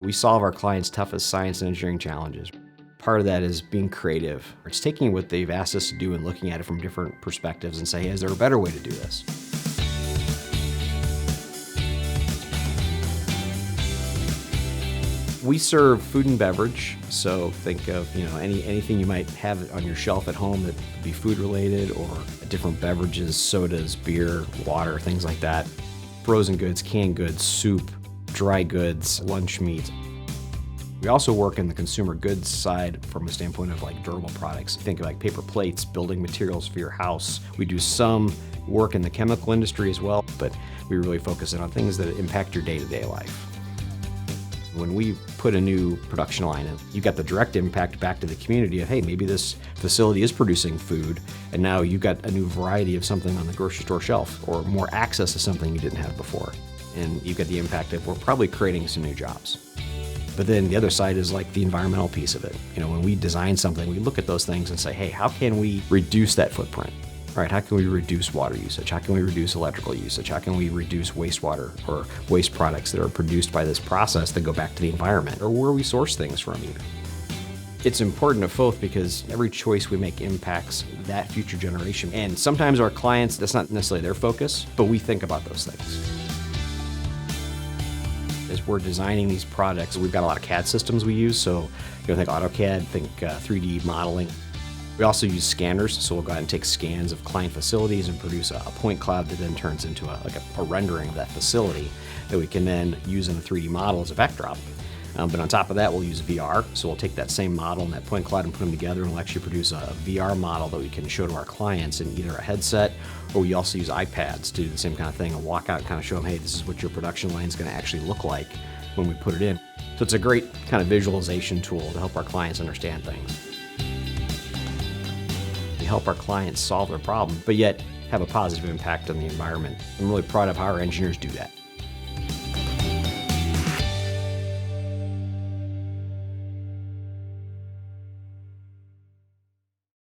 We solve our clients' toughest science and engineering challenges. Part of that is being creative. It's taking what they've asked us to do and looking at it from different perspectives and say, hey, is there a better way to do this? We serve food and beverage, so think of anything you might have on your shelf at home that could be food related, or different beverages, sodas, beer, water, things like that. Frozen goods, canned goods, soup, dry goods, lunch meat. We also work in the consumer goods side from a standpoint of like durable products. Think of like paper plates, building materials for your house. We do some work in the chemical industry as well, but we really focus in on things that impact your day-to-day life. When we put a new production line in, you got the direct impact back to the community of, hey, maybe this facility is producing food, and now you got a new variety of something on the grocery store shelf, or more access to something you didn't have before. And you get the impact of, we're probably creating some new jobs. But then the other side is like the environmental piece of it. When we design something, we look at those things and say, hey, how can we reduce that footprint? Right? How can we reduce water usage? How can we reduce electrical usage? How can we reduce wastewater or waste products that are produced by this process that go back to the environment, or where we source things from even? It's important to Foth because every choice we make impacts that future generation. And sometimes our clients, that's not necessarily their focus, but we think about those things. As we're designing these products, we've got a lot of CAD systems we use. So think AutoCAD, think 3D modeling. We also use scanners, so we'll go ahead and take scans of client facilities and produce a point cloud that then turns into a rendering of that facility that we can then use in a 3D model as a backdrop. But on top of that, we'll use VR. So we'll take that same model and that point cloud and put them together, and we'll actually produce a VR model that we can show to our clients in either a headset, or we also use iPads to do the same kind of thing and walk out and kind of show them, hey, this is what your production line is going to actually look like when we put it in. So it's a great kind of visualization tool to help our clients understand things. We help our clients solve their problem, but yet have a positive impact on the environment. I'm really proud of how our engineers do that.